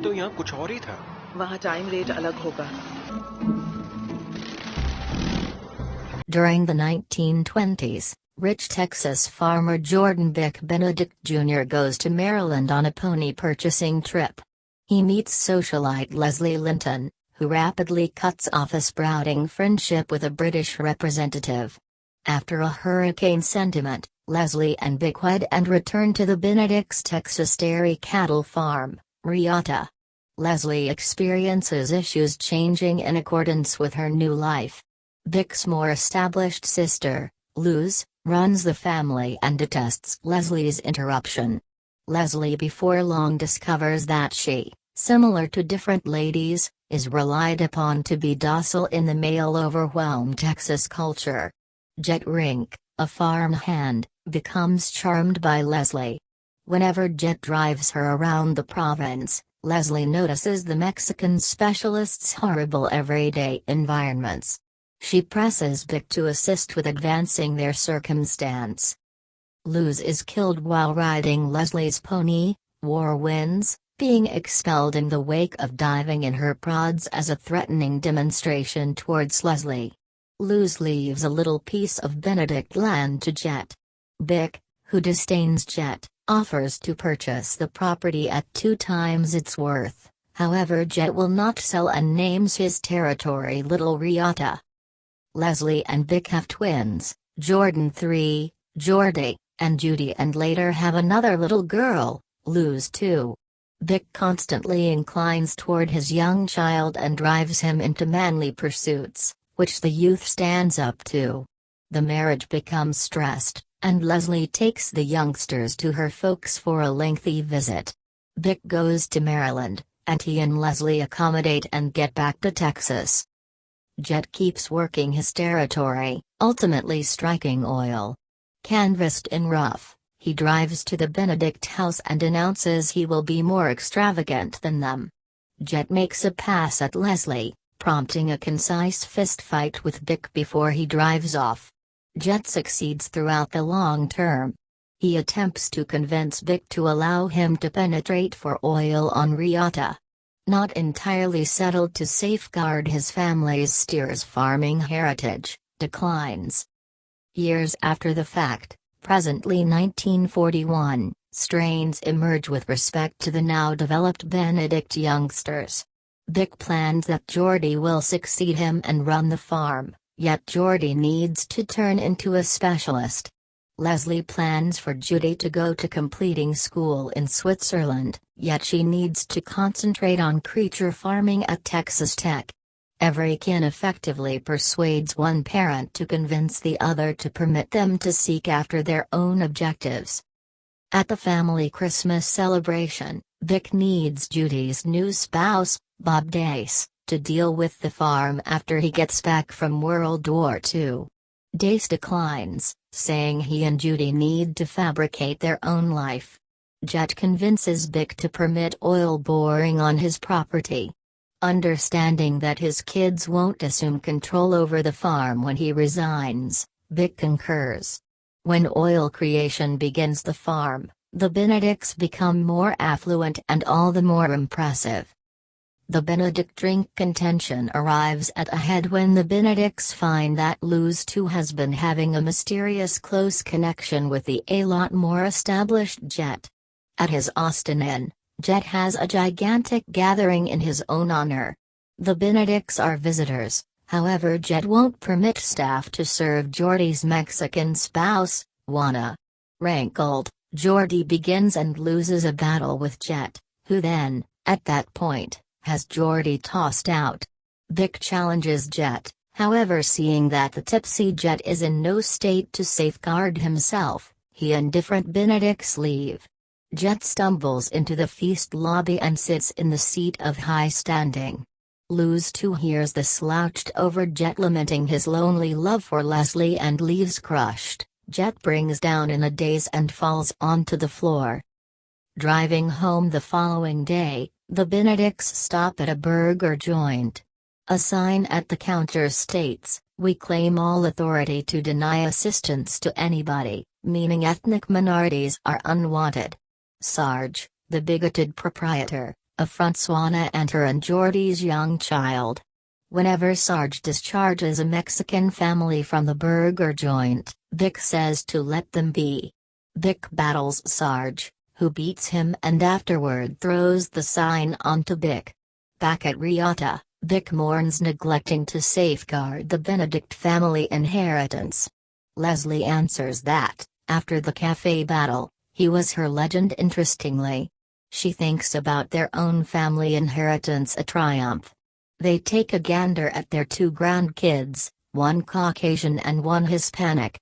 तो यहाँ कुछ और ही था। वहाँ टाइम रेट अलग होगा। During the 1920s, rich Texas farmer Jordan Bick Benedict Jr. goes to Maryland on a pony purchasing trip. He meets socialite Leslie Linton, who rapidly cuts off a sprouting friendship with a British representative. After a hurricane sentiment, Leslie and Bick wed and return to the Benedict's Texas dairy cattle farm, Riata. Leslie experiences issues changing in accordance with her new life. Bick's more established sister, Luz, runs the family and detests Leslie's interruption. Leslie before long discovers that she, similar to different ladies, is relied upon to be docile in the male-overwhelmed Texas culture. Jet Rink, a farm hand, becomes charmed by Leslie. Whenever Jet drives her around the province, Leslie notices the Mexican specialist's horrible everyday environments. She presses Bick to assist with advancing their circumstance. Luz is killed while riding Leslie's pony, War Winds, being expelled in the wake of diving in her prods as a threatening demonstration towards Leslie. Luz leaves a little piece of Benedict land to Jet. Bick, who disdains Jet, offers to purchase the property at 2 times its worth, however Jet will not sell and names his territory Little Riata. Leslie and Bick have twins, Jordan 3, Jordy, and Judy, and later have another little girl, Luz 2. Bick constantly inclines toward his young child and drives him into manly pursuits, which the youth stands up to. The marriage becomes stressed, and Leslie takes the youngsters to her folks for a lengthy visit. Bick goes to Maryland, and he and Leslie accommodate and get back to Texas. Jet keeps working his territory, ultimately striking oil. Canvassed in rough, he drives to the Benedict house and announces he will be more extravagant than them. Jet makes a pass at Leslie, prompting a concise fistfight with Bick before he drives off. Jet succeeds throughout the long term. He attempts to convince Bick to allow him to penetrate for oil on Riata. Not entirely settled to safeguard his family's steers farming heritage, declines. Years after the fact, presently 1941, strains emerge with respect to the now developed Benedict youngsters. Bick plans that Jordy will succeed him and run the farm, yet Jordy needs to turn into a specialist. Leslie plans for Judy to go to completing school in Switzerland, yet she needs to concentrate on creature farming at Texas Tech. Every kin effectively persuades one parent to convince the other to permit them to seek after their own objectives. At the family Christmas celebration, Bick needs Judy's new spouse, Bob Dace, to deal with the farm after he gets back from World War II. Dace declines, saying he and Judy need to fabricate their own life. Jet convinces Bick to permit oil boring on his property. Understanding that his kids won't assume control over the farm when he resigns, Bick concurs. When oil creation begins the farm, the Benedicts become more affluent and all the more impressive. The Benedict drink contention arrives at a head when the Benedicts find that Luz too has been having a mysterious close connection with the a lot more established Jet. At his Austin Inn, Jet has a gigantic gathering in his own honor. The Benedicts are visitors, however Jet won't permit staff to serve Jordy's Mexican spouse, Juana. Rankled, Jordy begins and loses a battle with Jet, who then, at that point, has Jordy tossed out. Bick challenges Jet, however seeing that the tipsy Jet is in no state to safeguard himself, he and different Benedicts leave. Jet stumbles into the feast lobby and sits in the seat of high standing. Luz too hears the slouched over Jet lamenting his lonely love for Leslie and leaves crushed. Jet brings down in a daze and falls onto the floor. Driving home the following day, the Benedicts stop at a burger joint. A sign at the counter states, "We claim all authority to deny assistance to anybody," meaning ethnic minorities are unwanted. Sarge, the bigoted proprietor, affronts Swanna and her and Geordie's young child. Whenever Sarge discharges a Mexican family from the burger joint, Vic says to let them be. Vic battles Sarge, who beats him and afterward throws the sign onto Vic. Back at Riata, Vic mourns neglecting to safeguard the Benedict family inheritance. Leslie answers that, after the cafe battle, he was her legend. Interestingly, she thinks about their own family inheritance a triumph. They take a gander at their two grandkids, one Caucasian and one Hispanic,